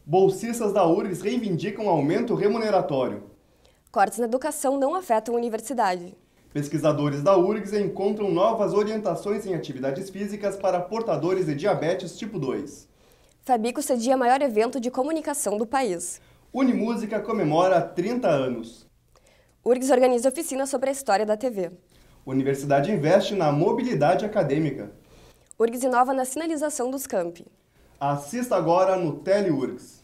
Bolsistas da URGS reivindicam aumento remuneratório. Cortes na educação não afetam a universidade. Pesquisadores da URGS encontram novas orientações em atividades físicas para portadores de diabetes tipo 2. Fabico cedia maior evento de comunicação do país. Unimúsica comemora 30 anos. URGS organiza oficina sobre a história da TV. Universidade investe na mobilidade acadêmica. URGS inova na sinalização dos campi. Assista agora no TeleURGS.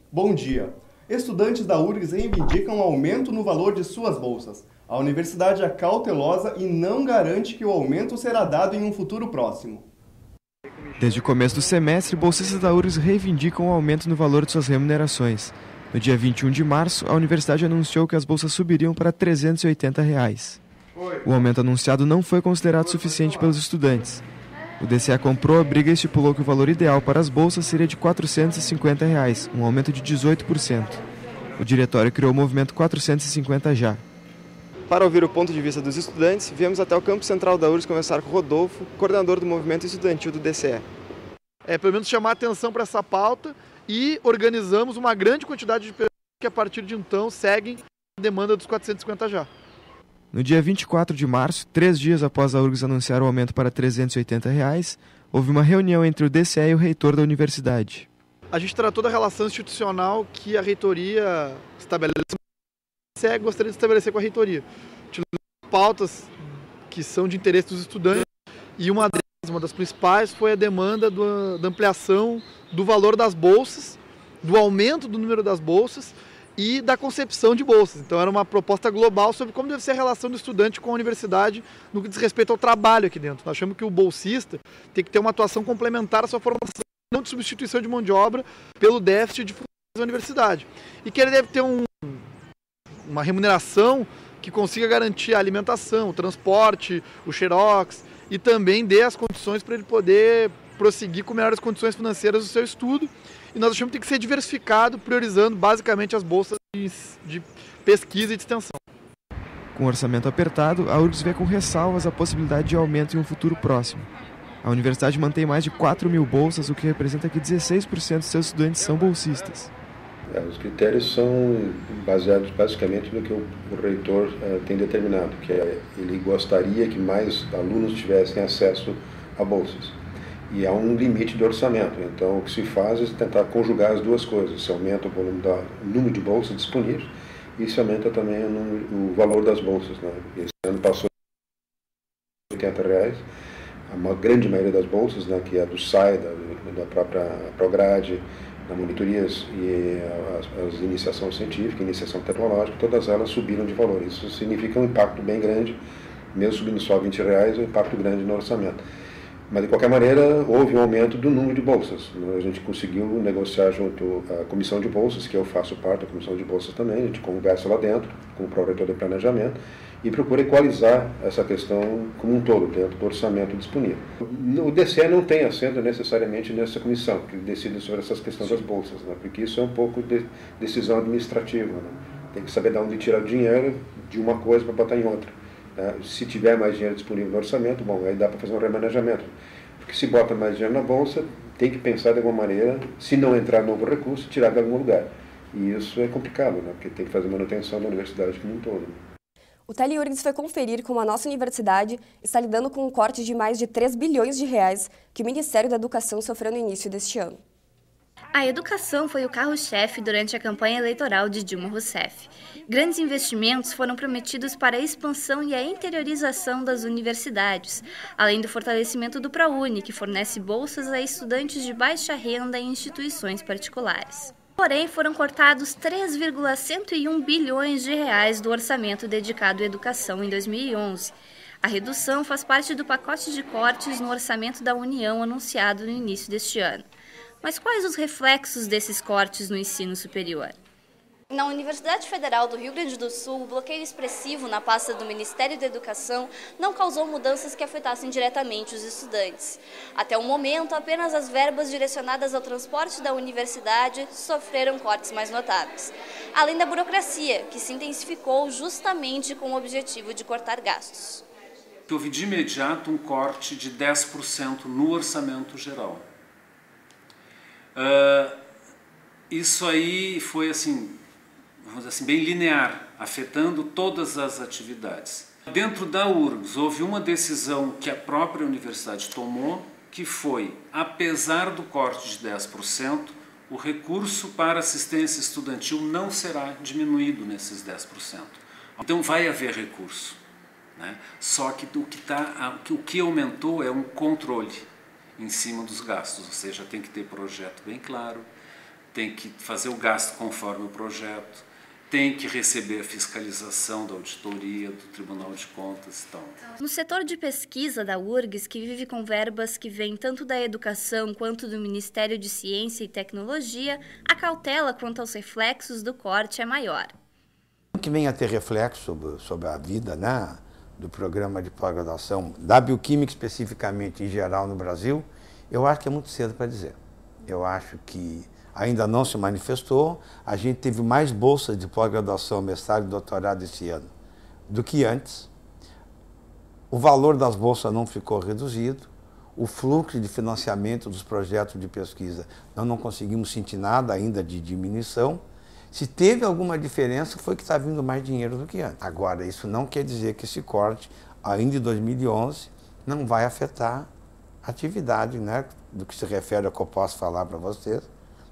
Bom dia. Estudantes da URGS reivindicam aumento no valor de suas bolsas. A universidade é cautelosa e não garante que o aumento será dado em um futuro próximo. Desde o começo do semestre, bolsistas da URGS reivindicam o aumento no valor de suas remunerações. No dia 21 de março, a universidade anunciou que as bolsas subiriam para R$ 380. O aumento anunciado não foi considerado suficiente pelos estudantes. O DCE comprou a briga e estipulou que o valor ideal para as bolsas seria de R$ 450, um aumento de 18%. O diretório criou o movimento 450 Já. Para ouvir o ponto de vista dos estudantes, viemos até o campo central da URGS conversar com Rodolfo, coordenador do movimento estudantil do DCE. Pelo menos chamar a atenção para essa pauta e organizamos uma grande quantidade de pessoas que a partir de então seguem a demanda dos 450 Já. No dia 24 de março, 3 dias após a URGS anunciar o aumento para R$ 380, houve uma reunião entre o DCE e o reitor da universidade. A gente tratou da relação institucional que a reitoria estabelece. O DCE gostaria de estabelecer com a reitoria. Utilizando pautas que são de interesse dos estudantes e uma das principais foi a demanda da ampliação do valor das bolsas, do aumento do número das bolsas e da concepção de bolsas. Então era uma proposta global sobre como deve ser a relação do estudante com a universidade no que diz respeito ao trabalho aqui dentro. Nós achamos que o bolsista tem que ter uma atuação complementar à sua formação, não de substituição de mão de obra pelo déficit de funções da universidade. E que ele deve ter uma remuneração que consiga garantir a alimentação, o transporte, o xerox e também dê as condições para ele poder prosseguir com melhores condições financeiras do seu estudo. E nós achamos que tem que ser diversificado, priorizando basicamente as bolsas de pesquisa e de extensão. Com o orçamento apertado, a URGS vê com ressalvas a possibilidade de aumento em um futuro próximo. A universidade mantém mais de 4.000 bolsas, o que representa que 16% de seus estudantes são bolsistas. Os critérios são baseados basicamente no que o reitor tem determinado, que ele gostaria que mais alunos tivessem acesso a bolsas. E há um limite de orçamento, então o que se faz é tentar conjugar as duas coisas. Se aumenta o número de bolsas disponíveis e se aumenta também o valor das bolsas. Né? Esse ano passou R$ 80, a grande maioria das bolsas, né, que é do SAI, da própria Prograde, da Monitorias e as iniciação científica, iniciação tecnológica, todas elas subiram de valor. Isso significa um impacto bem grande, mesmo subindo só R$ 20, um impacto grande no orçamento. Mas, de qualquer maneira, houve um aumento do número de bolsas. A gente conseguiu negociar junto à comissão de bolsas, que eu faço parte da comissão de bolsas também, a gente conversa lá dentro com o pró-reitor de planejamento e procura equalizar essa questão como um todo, dentro do orçamento disponível. O DCE não tem assento necessariamente nessa comissão, que decide sobre essas questões das bolsas, né? Porque isso é um pouco de decisão administrativa. Né? Tem que saber de onde tirar o dinheiro de uma coisa para botar em outra. Se tiver mais dinheiro disponível no orçamento, bom, aí dá para fazer um remanejamento. Porque se bota mais dinheiro na bolsa, tem que pensar de alguma maneira, se não entrar novo recurso, tirar de algum lugar. E isso é complicado, né? Porque tem que fazer manutenção da universidade como um todo. O TeleURGS foi conferir como a nossa universidade está lidando com um corte de mais de R$ 3 bilhões que o Ministério da Educação sofreu no início deste ano. A educação foi o carro-chefe durante a campanha eleitoral de Dilma Rousseff. Grandes investimentos foram prometidos para a expansão e a interiorização das universidades, além do fortalecimento do ProUni, que fornece bolsas a estudantes de baixa renda em instituições particulares. Porém, foram cortados 3,101 bilhões de reais do orçamento dedicado à educação em 2011. A redução faz parte do pacote de cortes no orçamento da União anunciado no início deste ano. Mas quais os reflexos desses cortes no ensino superior? Na Universidade Federal do Rio Grande do Sul, o bloqueio expressivo na pasta do Ministério da Educação não causou mudanças que afetassem diretamente os estudantes. Até o momento, apenas as verbas direcionadas ao transporte da universidade sofreram cortes mais notáveis. Além da burocracia, que se intensificou justamente com o objetivo de cortar gastos. Houve de imediato um corte de 10% no orçamento geral. Isso aí foi assim, vamos dizer assim, bem linear, afetando todas as atividades. Dentro da URGS houve uma decisão que a própria universidade tomou, que foi, apesar do corte de 10%, o recurso para assistência estudantil não será diminuído nesses 10%. Então vai haver recurso, né? Só que o que aumentou é um controle em cima dos gastos, ou seja, tem que ter projeto bem claro, tem que fazer o gasto conforme o projeto, tem que receber a fiscalização da auditoria, do Tribunal de Contas e tal. No setor de pesquisa da URGS, que vive com verbas que vêm tanto da educação quanto do Ministério de Ciência e Tecnologia, a cautela quanto aos reflexos do corte é maior. O que vem a ter reflexo sobre a vida, né, do programa de pós-graduação, da bioquímica especificamente em geral no Brasil, eu acho que é muito cedo para dizer. Eu acho que ainda não se manifestou. A gente teve mais bolsas de pós-graduação, mestrado e doutorado esse ano do que antes. O valor das bolsas não ficou reduzido. O fluxo de financiamento dos projetos de pesquisa, nós não conseguimos sentir nada ainda de diminuição. Se teve alguma diferença, foi que está vindo mais dinheiro do que antes. Agora, isso não quer dizer que esse corte, ainda em 2011, não vai afetar a atividade, né, do que se refere ao que eu posso falar para vocês,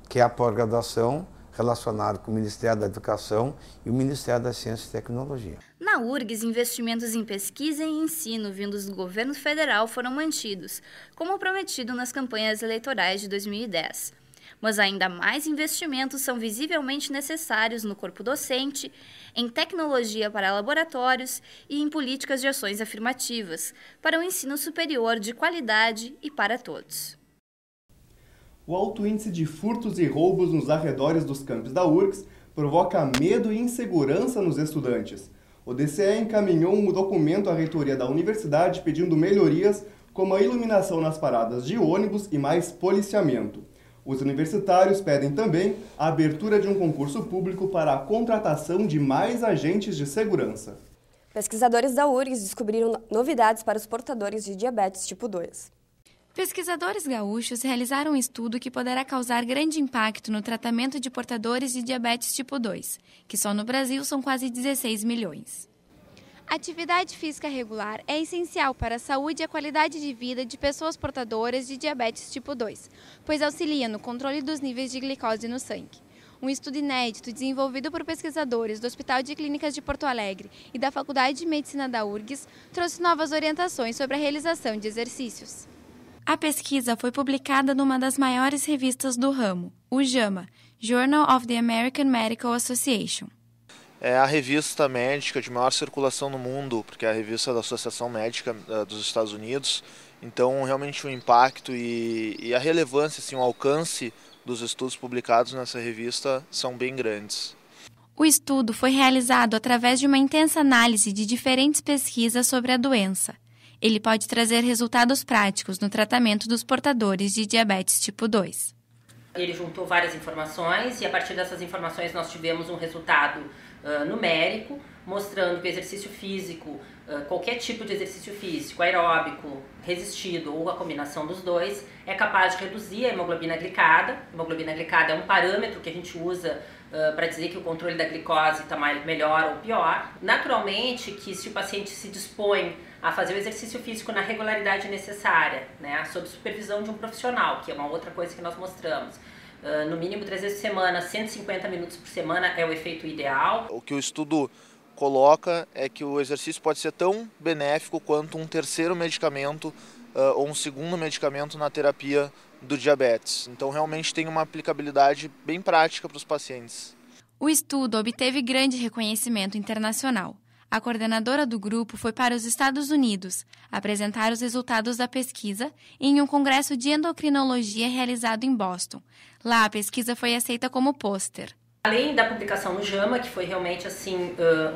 que é a pós-graduação relacionada com o Ministério da Educação e o Ministério da Ciência e Tecnologia. Na URGS, investimentos em pesquisa e ensino vindos do governo federal foram mantidos, como prometido nas campanhas eleitorais de 2010. Mas ainda mais investimentos são visivelmente necessários no corpo docente, em tecnologia para laboratórios e em políticas de ações afirmativas, para um ensino superior de qualidade e para todos. O alto índice de furtos e roubos nos arredores dos campos da URGS provoca medo e insegurança nos estudantes. O DCE encaminhou um documento à reitoria da universidade pedindo melhorias, como a iluminação nas paradas de ônibus e mais policiamento. Os universitários pedem também a abertura de um concurso público para a contratação de mais agentes de segurança. Pesquisadores da URGS descobriram novidades para os portadores de diabetes tipo 2. Pesquisadores gaúchos realizaram um estudo que poderá causar grande impacto no tratamento de portadores de diabetes tipo 2, que só no Brasil são quase 16 milhões. A atividade física regular é essencial para a saúde e a qualidade de vida de pessoas portadoras de diabetes tipo 2, pois auxilia no controle dos níveis de glicose no sangue. Um estudo inédito desenvolvido por pesquisadores do Hospital de Clínicas de Porto Alegre e da Faculdade de Medicina da URGS trouxe novas orientações sobre a realização de exercícios. A pesquisa foi publicada numa das maiores revistas do ramo, o JAMA, Journal of the American Medical Association. É a revista médica de maior circulação no mundo, porque é a revista da Associação Médica dos Estados Unidos. Então, realmente o impacto e a relevância, assim, o alcance dos estudos publicados nessa revista são bem grandes. O estudo foi realizado através de uma intensa análise de diferentes pesquisas sobre a doença. Ele pode trazer resultados práticos no tratamento dos portadores de diabetes tipo 2. Ele juntou várias informações e a partir dessas informações nós tivemos um resultado numérico, mostrando que o exercício físico, qualquer tipo de exercício físico, aeróbico, resistido ou a combinação dos dois, é capaz de reduzir a hemoglobina glicada. A hemoglobina glicada é um parâmetro que a gente usa para dizer que o controle da glicose está melhor ou pior. Naturalmente que se o paciente se dispõe a fazer o exercício físico na regularidade necessária, né, sob supervisão de um profissional, que é uma outra coisa que nós mostramos. No mínimo 3 vezes por semana, 150 minutos por semana é o efeito ideal. O que o estudo coloca é que o exercício pode ser tão benéfico quanto um terceiro medicamento ou um segundo medicamento na terapia do diabetes. Então realmente tem uma aplicabilidade bem prática para os pacientes. O estudo obteve grande reconhecimento internacional. A coordenadora do grupo foi para os Estados Unidos apresentar os resultados da pesquisa em um congresso de endocrinologia realizado em Boston. Lá, a pesquisa foi aceita como pôster. Além da publicação no JAMA, que foi realmente assim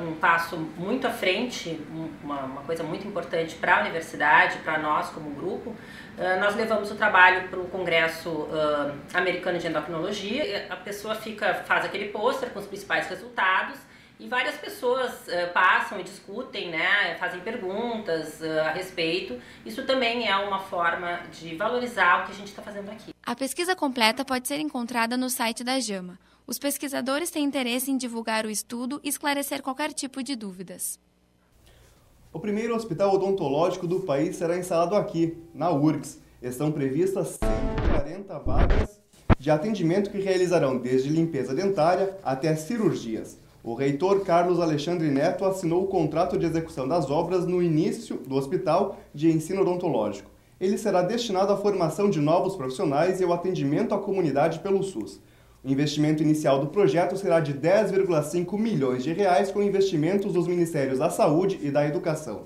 um passo muito à frente, uma coisa muito importante para a universidade, para nós como grupo, nós levamos o trabalho para o Congresso Americano de Endocrinologia. A pessoa faz aquele pôster com os principais resultados e várias pessoas passam e discutem, né, fazem perguntas a respeito. Isso também é uma forma de valorizar o que a gente está fazendo aqui. A pesquisa completa pode ser encontrada no site da JAMA. Os pesquisadores têm interesse em divulgar o estudo e esclarecer qualquer tipo de dúvidas. O primeiro hospital odontológico do país será instalado aqui, na URGS. Estão previstas 140 vagas de atendimento que realizarão desde limpeza dentária até cirurgias. O reitor Carlos Alexandre Neto assinou o contrato de execução das obras no início do Hospital de Ensino Odontológico. Ele será destinado à formação de novos profissionais e ao atendimento à comunidade pelo SUS. O investimento inicial do projeto será de 10,5 milhões de reais com investimentos dos Ministérios da Saúde e da Educação.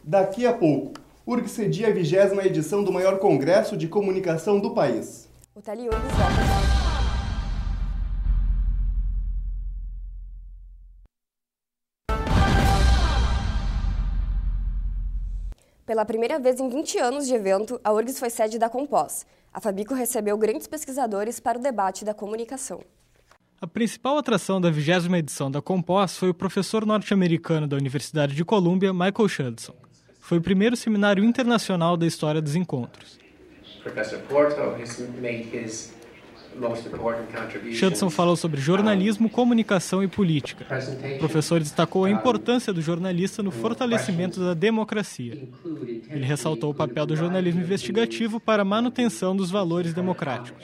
Daqui a pouco, URGS cedia a 20ª edição do maior congresso de comunicação do país. O TeleURGS volta. Pela primeira vez em 20 anos de evento, a URGS foi sede da Compós. A Fabico recebeu grandes pesquisadores para o debate da comunicação. A principal atração da 20ª edição da Compós foi o professor norte-americano da Universidade de Colômbia, Michael Judson. Foi o primeiro seminário internacional da história dos encontros. Judson falou sobre jornalismo, comunicação e política. O professor destacou a importância do jornalista no fortalecimento da democracia. Ele ressaltou o papel do jornalismo investigativo para a manutenção dos valores democráticos.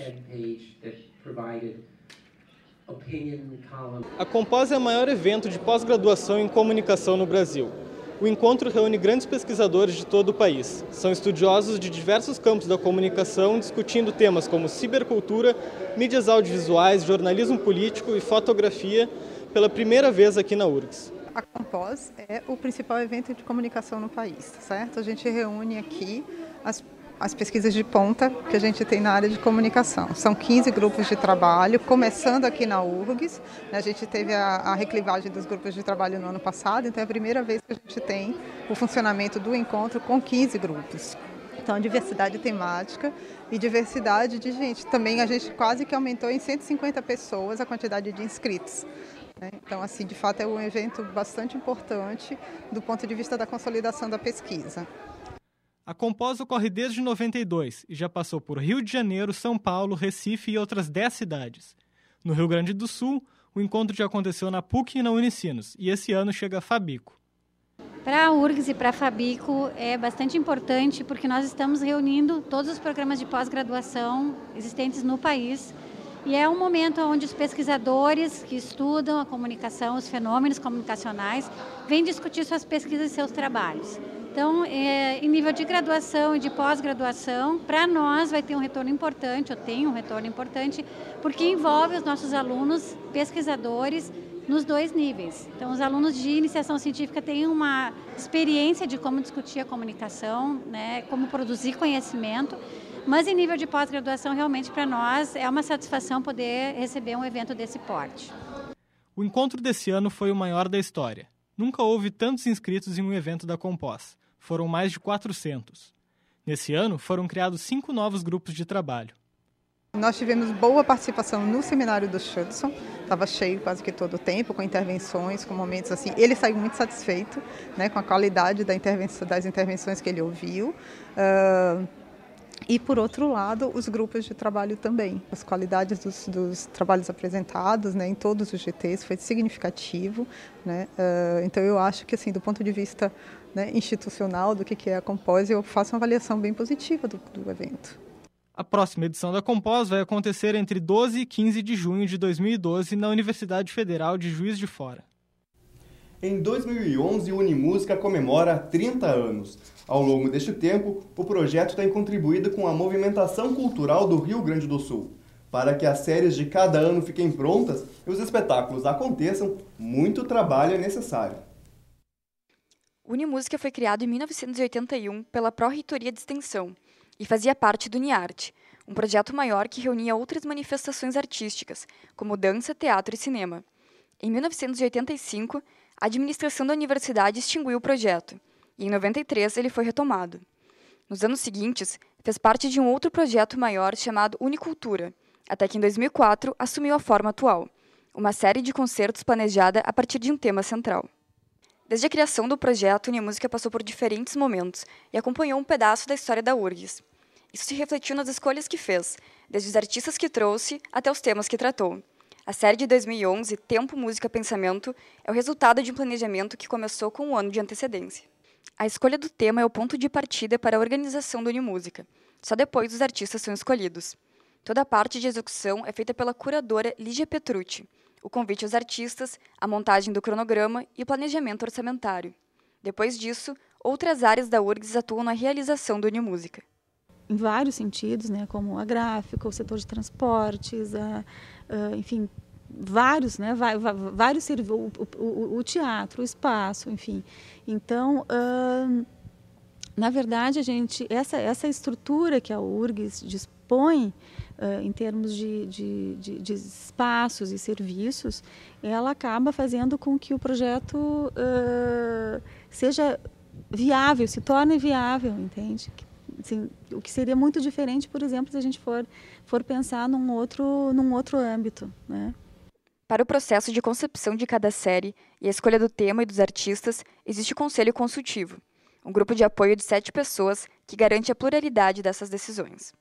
A Compós é o maior evento de pós-graduação em comunicação no Brasil. O encontro reúne grandes pesquisadores de todo o país. São estudiosos de diversos campos da comunicação, discutindo temas como cibercultura, mídias audiovisuais, jornalismo político e fotografia, pela primeira vez aqui na URGS. A Compós é o principal evento de comunicação no país, certo? A gente reúne aqui as pesquisas de ponta que a gente tem na área de comunicação. São 15 grupos de trabalho, começando aqui na URGS. A gente teve a reclivagem dos grupos de trabalho no ano passado, então é a primeira vez que a gente tem o funcionamento do encontro com 15 grupos. Então, diversidade temática e diversidade de gente. Também a gente quase que aumentou em 150 pessoas a quantidade de inscritos. Então, assim, de fato, é um evento bastante importante do ponto de vista da consolidação da pesquisa. A Compós ocorre desde 92 e já passou por Rio de Janeiro, São Paulo, Recife e outras 10 cidades. No Rio Grande do Sul, o encontro já aconteceu na PUC e na Unicinos, e esse ano chega a Fabico. Para a URGS e para a Fabico é bastante importante porque nós estamos reunindo todos os programas de pós-graduação existentes no país e é um momento onde os pesquisadores que estudam a comunicação, os fenômenos comunicacionais, vêm discutir suas pesquisas e seus trabalhos. Então, em nível de graduação e de pós-graduação, para nós vai ter um retorno importante, eu tenho um retorno importante, porque envolve os nossos alunos pesquisadores nos dois níveis. Então, os alunos de iniciação científica têm uma experiência de como discutir a comunicação, né, como produzir conhecimento, mas em nível de pós-graduação, realmente, para nós, é uma satisfação poder receber um evento desse porte. O encontro desse ano foi o maior da história. Nunca houve tantos inscritos em um evento da Compós. Foram mais de 400. Nesse ano, foram criados 5 novos grupos de trabalho. Nós tivemos boa participação no seminário do Judson, estava cheio quase que todo o tempo, com intervenções, com momentos assim. Ele saiu muito satisfeito, né, com a qualidade das intervenções que ele ouviu. E, por outro lado, os grupos de trabalho também. As qualidades dos trabalhos apresentados, né, em todos os GTs foi significativo. Né? Então, eu acho que, assim, do ponto de vista, né, institucional do que é a Compós, eu faço uma avaliação bem positiva do evento. A próxima edição da Compós vai acontecer entre 12 e 15 de junho de 2012 na Universidade Federal de Juiz de Fora. Em 2011, o Unimúsica comemora 30 anos. Ao longo deste tempo, o projeto tem contribuído com a movimentação cultural do Rio Grande do Sul. Para que as séries de cada ano fiquem prontas e os espetáculos aconteçam, muito trabalho é necessário. O Unimúsica foi criado em 1981 pela Pró-Reitoria de Extensão e fazia parte do Uniarte, um projeto maior que reunia outras manifestações artísticas, como dança, teatro e cinema. Em 1985, a administração da universidade extinguiu o projeto, e em 93 ele foi retomado. Nos anos seguintes, fez parte de um outro projeto maior chamado Unicultura, até que em 2004 assumiu a forma atual, uma série de concertos planejada a partir de um tema central. Desde a criação do projeto, Unimúsica passou por diferentes momentos e acompanhou um pedaço da história da URGS. Isso se refletiu nas escolhas que fez, desde os artistas que trouxe até os temas que tratou. A série de 2011, Tempo, Música, Pensamento, é o resultado de um planejamento que começou com um ano de antecedência. A escolha do tema é o ponto de partida para a organização do Unimúsica. Só depois os artistas são escolhidos. Toda a parte de execução é feita pela curadora Lígia Petrucci, o convite aos artistas, a montagem do cronograma e o planejamento orçamentário. Depois disso, outras áreas da URGS atuam na realização do Unimúsica. Em vários sentidos, né, como a gráfica, o setor de transportes, enfim, vários, né, vários o teatro, o espaço, enfim. Então, na verdade, essa estrutura que a URGS dispõe em termos de espaços e serviços, ela acaba fazendo com que o projeto seja viável, se torne viável, entende? Assim, o que seria muito diferente, por exemplo, se a gente for pensar num outro âmbito, né? Para o processo de concepção de cada série e a escolha do tema e dos artistas, existe o Conselho Consultivo, um grupo de apoio de 7 pessoas que garante a pluralidade dessas decisões.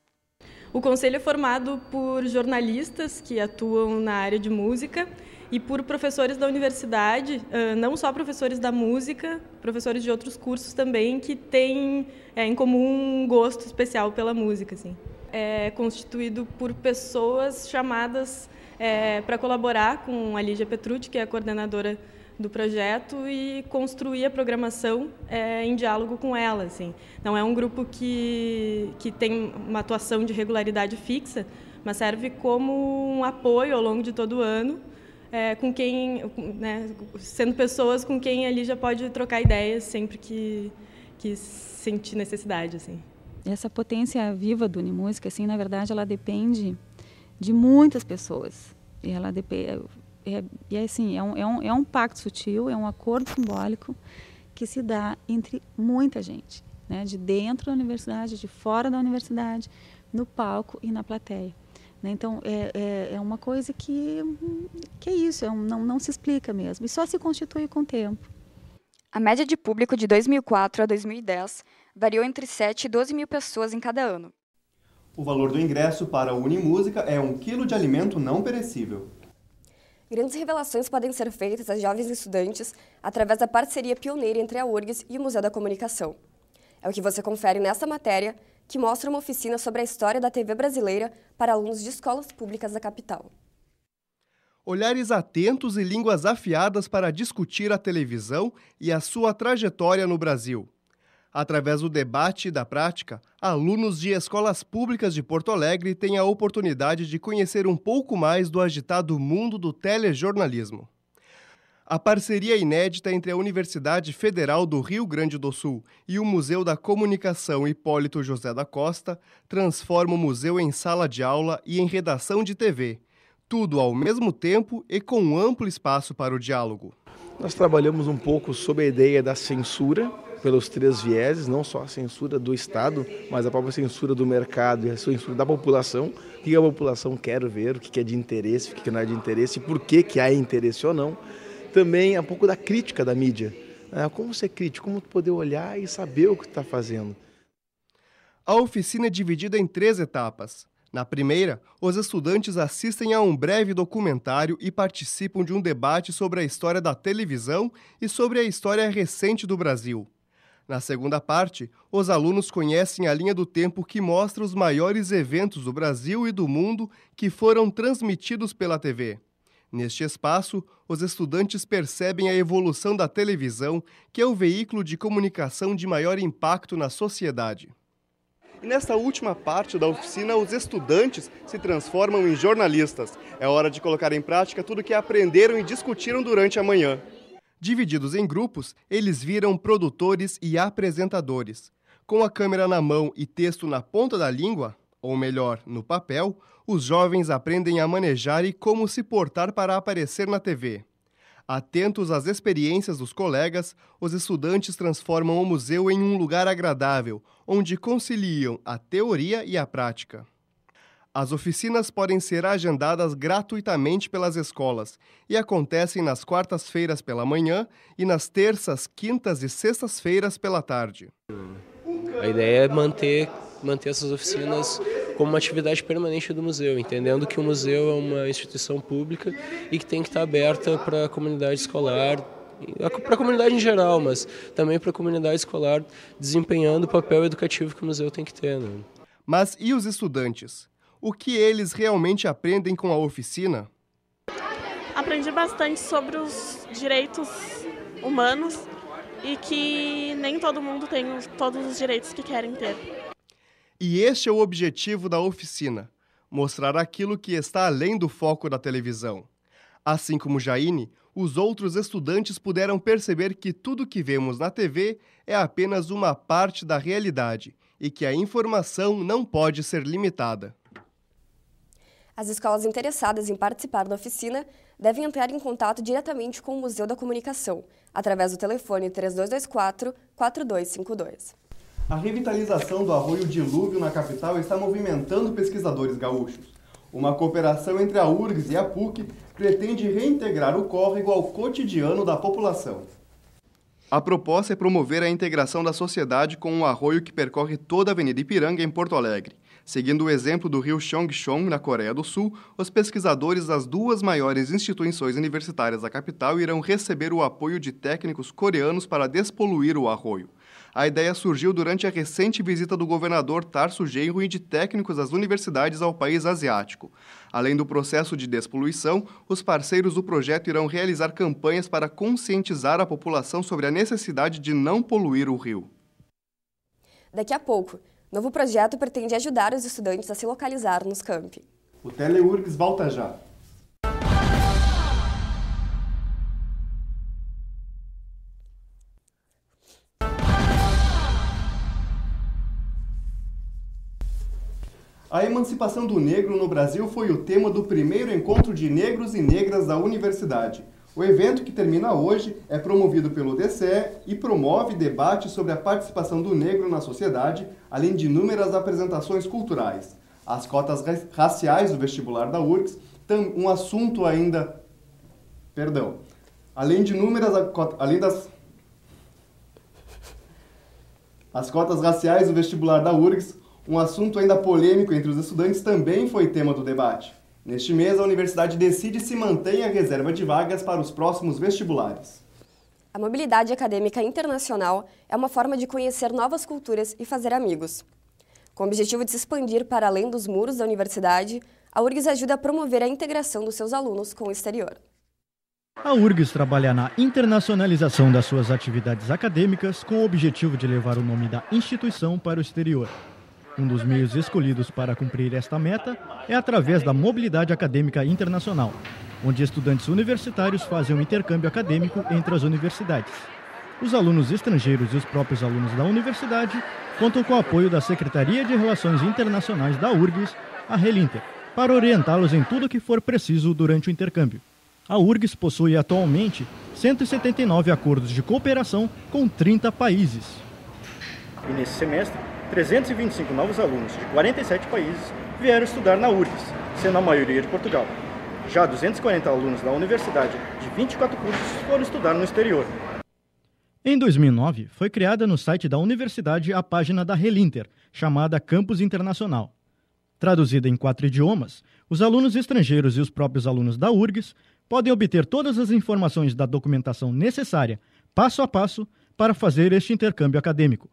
O Conselho é formado por jornalistas que atuam na área de música e por professores da universidade, não só professores da música, professores de outros cursos também, que têm em comum um gosto especial pela música. Assim. É constituído por pessoas chamadas para colaborar com a Lígia Petrucci, que é a coordenadora do projeto, e construir a programação em diálogo com ela. Assim. Não é um grupo que tem uma atuação de regularidade fixa, mas serve como um apoio ao longo de todo o ano, com quem, né, sendo pessoas com quem a Lígia pode trocar ideias sempre que sentir necessidade. Assim. Essa potência viva do Unimúsica, assim, na verdade, ela depende de muitas pessoas. E ela depende... é um pacto sutil, é um acordo simbólico que se dá entre muita gente, né? De dentro da universidade, de fora da universidade, no palco e na plateia. Né? Então, é uma coisa que é isso, não se explica mesmo, e só se constitui com o tempo. A média de público de 2004 a 2010 variou entre 7 e 12 mil pessoas em cada ano. O valor do ingresso para a Unimúsica é 1 quilo de alimento não perecível. Grandes revelações podem ser feitas a jovens estudantes através da parceria pioneira entre a URGS e o Museu da Comunicação. É o que você confere nesta matéria, que mostra uma oficina sobre a história da TV brasileira para alunos de escolas públicas da capital. Olhares atentos e línguas afiadas para discutir a televisão e a sua trajetória no Brasil. Através do debate e da prática, alunos de escolas públicas de Porto Alegre têm a oportunidade de conhecer um pouco mais do agitado mundo do telejornalismo. A parceria inédita entre a Universidade Federal do Rio Grande do Sul e o Museu da Comunicação Hipólito José da Costa transforma o museu em sala de aula e em redação de TV. Tudo ao mesmo tempo e com um amplo espaço para o diálogo. Nós trabalhamos um pouco sobre a ideia da censura, pelos 3 vieses, não só a censura do Estado, mas a própria censura do mercado e a censura da população. O que a população quer ver, o que é de interesse, o que não é de interesse, por que há interesse ou não. Também um pouco da crítica da mídia. Como ser crítico, como poder olhar e saber o que está fazendo. A oficina é dividida em 3 etapas. Na primeira, os estudantes assistem a um breve documentário e participam de um debate sobre a história da televisão e sobre a história recente do Brasil. Na segunda parte, os alunos conhecem a linha do tempo que mostra os maiores eventos do Brasil e do mundo que foram transmitidos pela TV. Neste espaço, os estudantes percebem a evolução da televisão, que é o veículo de comunicação de maior impacto na sociedade. E nesta última parte da oficina, os estudantes se transformam em jornalistas. É hora de colocar em prática tudo que aprenderam e discutiram durante a manhã. Divididos em grupos, eles viram produtores e apresentadores. Com a câmera na mão e texto na ponta da língua, ou melhor, no papel, os jovens aprendem a manejar e como se portar para aparecer na TV. Atentos às experiências dos colegas, os estudantes transformam o museu em um lugar agradável, onde conciliam a teoria e a prática. As oficinas podem ser agendadas gratuitamente pelas escolas e acontecem nas quartas-feiras pela manhã e nas terças, quintas e sextas-feiras pela tarde. A ideia é manter essas oficinas como uma atividade permanente do museu, entendendo que o museu é uma instituição pública e que tem que estar aberta para a comunidade escolar, para a comunidade em geral, mas também para a comunidade escolar, desempenhando o papel educativo que o museu tem que ter. Né? Mas e os estudantes? O que eles realmente aprendem com a oficina? Aprendi bastante sobre os direitos humanos e que nem todo mundo tem todos os direitos que querem ter. E este é o objetivo da oficina, mostrar aquilo que está além do foco da televisão. Assim como Jaine, os outros estudantes puderam perceber que tudo que vemos na TV é apenas uma parte da realidade e que a informação não pode ser limitada. As escolas interessadas em participar da oficina devem entrar em contato diretamente com o Museu da Comunicação, através do telefone 3224-4252. A revitalização do arroio Dilúvio na capital está movimentando pesquisadores gaúchos. Uma cooperação entre a URGS e a PUC pretende reintegrar o córrego ao cotidiano da população. A proposta é promover a integração da sociedade com um arroio que percorre toda a Avenida Ipiranga, em Porto Alegre. Seguindo o exemplo do rio Cheongcheon, na Coreia do Sul, os pesquisadores das duas maiores instituições universitárias da capital irão receber o apoio de técnicos coreanos para despoluir o arroio. A ideia surgiu durante a recente visita do governador Tarso Genro e de técnicos das universidades ao país asiático. Além do processo de despoluição, os parceiros do projeto irão realizar campanhas para conscientizar a população sobre a necessidade de não poluir o rio. Daqui a pouco, novo projeto pretende ajudar os estudantes a se localizar nos campi. O TeleURGS volta já. A emancipação do negro no Brasil foi o tema do primeiro encontro de negros e negras da universidade. O evento, que termina hoje, é promovido pelo DCE e promove debate sobre a participação do negro na sociedade, além de inúmeras apresentações culturais. As cotas raciais do vestibular da URGS, um assunto ainda... Perdão. As cotas raciais do vestibular da URGS, um assunto ainda polêmico entre os estudantes, também foi tema do debate. Neste mês, a universidade decide se mantém a reserva de vagas para os próximos vestibulares. A mobilidade acadêmica internacional é uma forma de conhecer novas culturas e fazer amigos. Com o objetivo de se expandir para além dos muros da universidade, a URGS ajuda a promover a integração dos seus alunos com o exterior. A URGS trabalha na internacionalização das suas atividades acadêmicas com o objetivo de levar o nome da instituição para o exterior. Um dos meios escolhidos para cumprir esta meta é através da mobilidade acadêmica internacional, onde estudantes universitários fazem um intercâmbio acadêmico entre as universidades. Os alunos estrangeiros e os próprios alunos da universidade contam com o apoio da Secretaria de Relações Internacionais da URGS, a Relinter, para orientá-los em tudo o que for preciso durante o intercâmbio. A URGS possui atualmente 179 acordos de cooperação com 30 países. E nesse semestre, 325 novos alunos de 47 países vieram estudar na URGS, sendo a maioria de Portugal. Já 240 alunos da universidade de 24 cursos foram estudar no exterior. Em 2009, foi criada no site da universidade a página da Relinter, chamada Campus Internacional. Traduzida em 4 idiomas, os alunos estrangeiros e os próprios alunos da URGS podem obter todas as informações da documentação necessária, passo a passo, para fazer este intercâmbio acadêmico.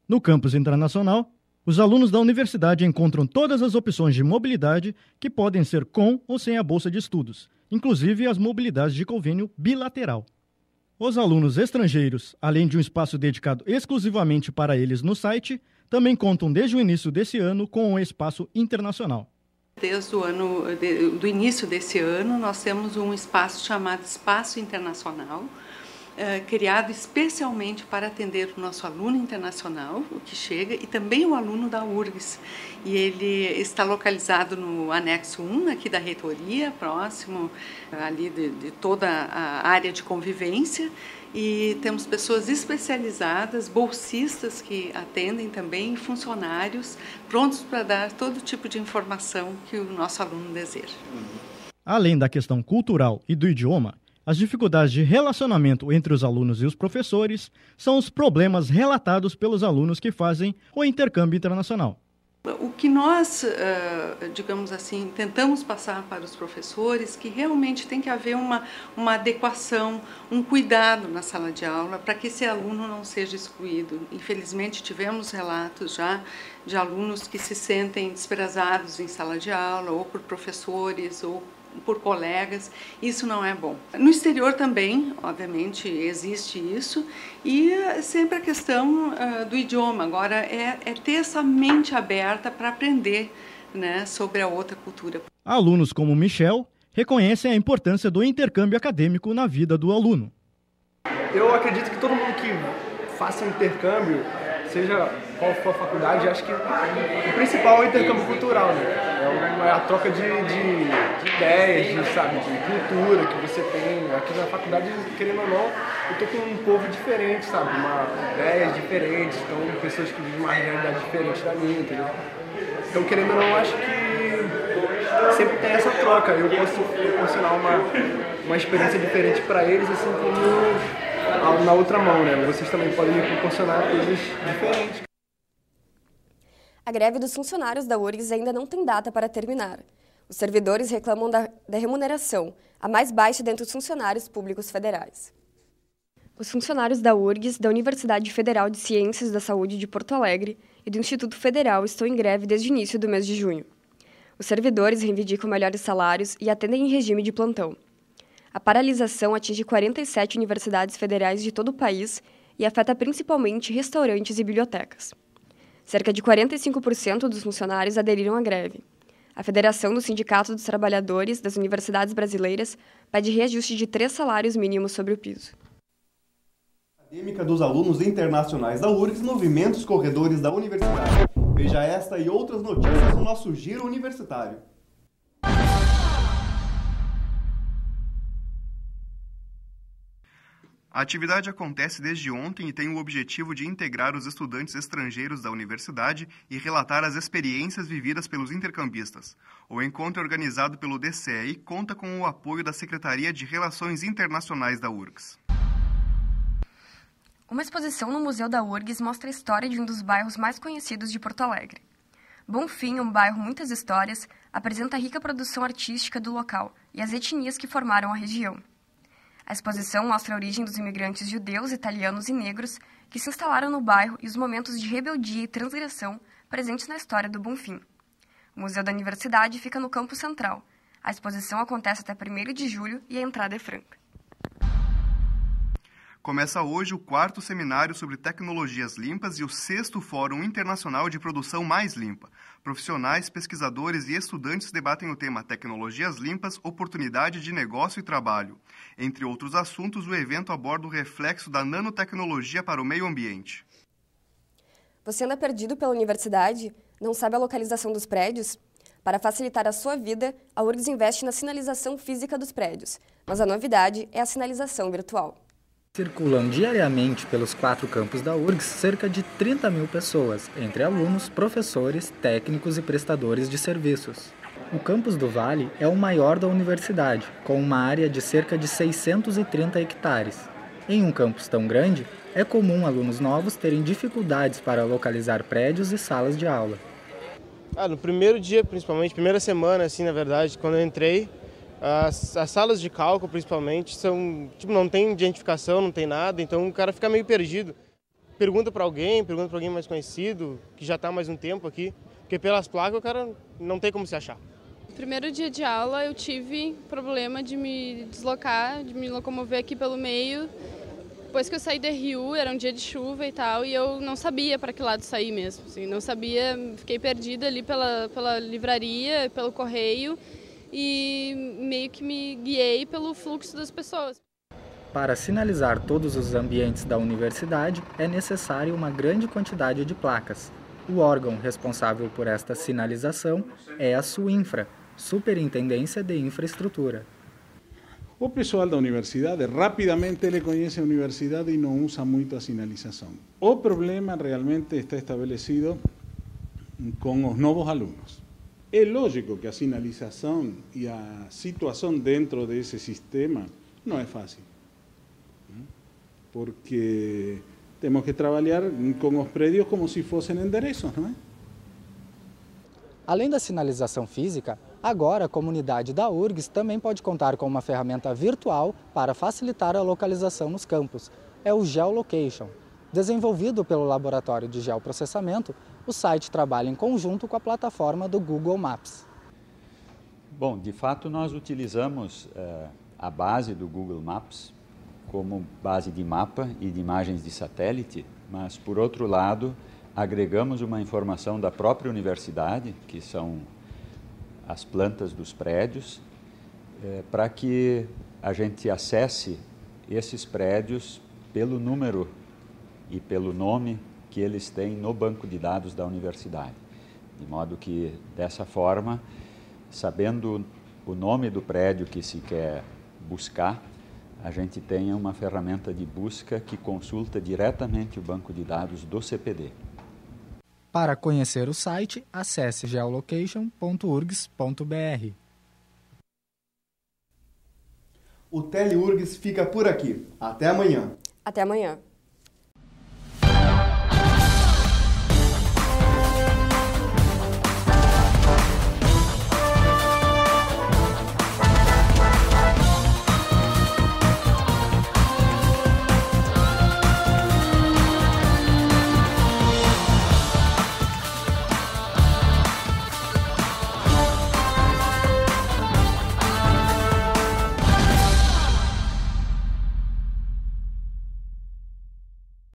No campus internacional, os alunos da universidade encontram todas as opções de mobilidade que podem ser com ou sem a bolsa de estudos, inclusive as mobilidades de convênio bilateral. Os alunos estrangeiros, além de um espaço dedicado exclusivamente para eles no site, também contam desde o início desse ano com um espaço internacional. Desde o início desse ano, nós temos um espaço chamado Espaço Internacional, criado especialmente para atender o nosso aluno internacional, o que chega, e também o aluno da URGS. E ele está localizado no anexo 1, aqui da reitoria, próximo ali de toda a área de convivência. E temos pessoas especializadas, bolsistas que atendem também, funcionários prontos para dar todo tipo de informação que o nosso aluno deseja. Além da questão cultural e do idioma, as dificuldades de relacionamento entre os alunos e os professores são os problemas relatados pelos alunos que fazem o intercâmbio internacional. O que nós, digamos assim, tentamos passar para os professores, que realmente tem que haver uma adequação, um cuidado na sala de aula para que esse aluno não seja excluído. Infelizmente, tivemos relatos já de alunos que se sentem desprezados em sala de aula, ou por professores, ou por colegas. Isso não é bom. No exterior também, obviamente, existe isso, e sempre a questão do idioma. Agora, é ter essa mente aberta para aprender, né, sobre a outra cultura. Alunos como Michel reconhecem a importância do intercâmbio acadêmico na vida do aluno. Eu acredito que todo mundo que faça um intercâmbio, seja qual for a faculdade, acho que o principal é o intercâmbio cultural, né? É a troca de ideias, de cultura que você tem. Aqui na faculdade, querendo ou não, eu tô com um povo diferente, sabe? Ideias diferentes, então pessoas que vivem uma realidade diferente da minha, entendeu? Então, querendo ou não, acho que sempre tem essa troca. Eu posso proporcionar uma experiência diferente para eles, assim como na outra mão, né? Vocês também podem me proporcionar coisas diferentes. A greve dos funcionários da URGS ainda não tem data para terminar. Os servidores reclamam da remuneração, a mais baixa dentre os funcionários públicos federais. Os funcionários da URGS, da Universidade Federal de Ciências da Saúde de Porto Alegre e do Instituto Federal estão em greve desde o início do mês de junho. Os servidores reivindicam melhores salários e atendem em regime de plantão. A paralisação atinge 47 universidades federais de todo o país e afeta principalmente restaurantes e bibliotecas. Cerca de 45% dos funcionários aderiram à greve. A Federação do Sindicato dos Trabalhadores das Universidades Brasileiras pede reajuste de 3 salários mínimos sobre o piso. Acadêmica dos alunos internacionais da URGS movimenta os corredores da universidade. Veja esta e outras notícias no nosso Giro Universitário. A atividade acontece desde ontem e tem o objetivo de integrar os estudantes estrangeiros da universidade e relatar as experiências vividas pelos intercambistas. O encontro é organizado pelo DCE e conta com o apoio da Secretaria de Relações Internacionais da URGS. Uma exposição no Museu da URGS mostra a história de um dos bairros mais conhecidos de Porto Alegre. Bonfim, um bairro muitas histórias, apresenta a rica produção artística do local e as etnias que formaram a região. A exposição mostra a origem dos imigrantes judeus, italianos e negros que se instalaram no bairro e os momentos de rebeldia e transgressão presentes na história do Bonfim. O Museu da Universidade fica no campus central. A exposição acontece até 1º de julho e a entrada é franca. Começa hoje o 4º seminário sobre tecnologias limpas e o 6º Fórum Internacional de Produção Mais Limpa. Profissionais, pesquisadores e estudantes debatem o tema Tecnologias Limpas, Oportunidade de Negócio e Trabalho. Entre outros assuntos, o evento aborda o reflexo da nanotecnologia para o meio ambiente. Você anda perdido pela universidade? Não sabe a localização dos prédios? Para facilitar a sua vida, a URGS investe na sinalização física dos prédios, mas a novidade é a sinalização virtual. Circulam diariamente pelos 4 campos da URGS cerca de 30 mil pessoas, entre alunos, professores, técnicos e prestadores de serviços. O campus do Vale é o maior da universidade, com uma área de cerca de 630 hectares. Em um campus tão grande, é comum alunos novos terem dificuldades para localizar prédios e salas de aula. No primeiro dia, principalmente, primeira semana, assim, na verdade, quando eu entrei, as salas de cálculo, principalmente, são, não tem identificação, não tem nada, então o cara fica meio perdido. Pergunta para alguém mais conhecido, que já está há mais um tempo aqui, porque pelas placas o cara não tem como se achar. No primeiro dia de aula eu tive problema de me deslocar, de me locomover aqui pelo meio, Depois que eu saí da RU, era um dia de chuva e tal, e eu não sabia para que lado sair mesmo. Assim, não sabia, fiquei perdida ali pela livraria, pelo correio, e meio que me guiei pelo fluxo das pessoas. Para sinalizar todos os ambientes da universidade, é necessária uma grande quantidade de placas. O órgão responsável por esta sinalização é a SUINFRA, Superintendência de Infraestrutura. O pessoal da universidade, rapidamente ele conhece a universidade e não usa muito a sinalização. O problema realmente está estabelecido com os novos alunos. É lógico que a sinalização e a situação dentro desse sistema não é fácil, porque temos que trabalhar com os prédios como se fossem endereços, não é? Além da sinalização física, agora a comunidade da URGS também pode contar com uma ferramenta virtual para facilitar a localização nos campos. É o Geolocation. Desenvolvido pelo Laboratório de Geoprocessamento, o site trabalha em conjunto com a plataforma do Google Maps. Bom, de fato nós utilizamos a base do Google Maps como base de mapa e de imagens de satélite, mas por outro lado agregamos uma informação da própria universidade, que são as plantas dos prédios, para que a gente acesse esses prédios pelo número e pelo nome que eles têm no banco de dados da universidade. De modo que, dessa forma, sabendo o nome do prédio que se quer buscar, a gente tenha uma ferramenta de busca que consulta diretamente o banco de dados do CPD. Para conhecer o site, acesse geolocation.urgs.br. O TeleURGS fica por aqui. Até amanhã. Até amanhã.